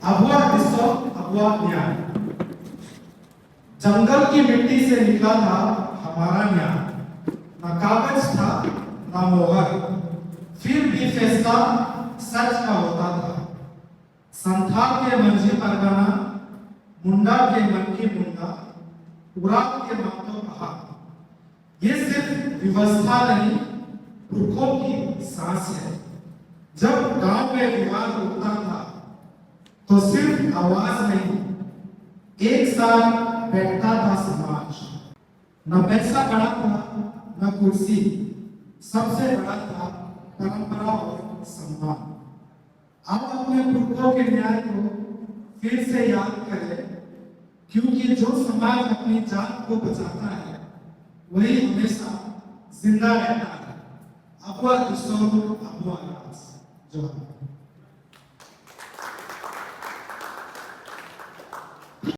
अबुआ दिसम अबुआ न्याय। जंगल की मिट्टी से निकला था हमारा न्याय, न कागज था न मोहर, फिर भी फैसला सच का होता था। संथाल के मंझी परगना, मुंडा के मन की मुंडा, उराव के मन तो कहा। ये सिर्फ व्यवस्था नहीं, पुरखों की सांस है। जब गांव में विवाद उठता था तो सिर्फ आवाज नहीं, एक साथ बैठता था समाज। न पैसा बड़ा था न कुर्सी, सबसे बड़ा था परंपरा और सम्मान। अब अपने पुरखों के न्याय को फिर से याद करें, क्योंकि जो समाज अपनी जात को बचाता है वही हमेशा जिंदा रहता है। अबुआ दिसम अबुआ न्याय। जो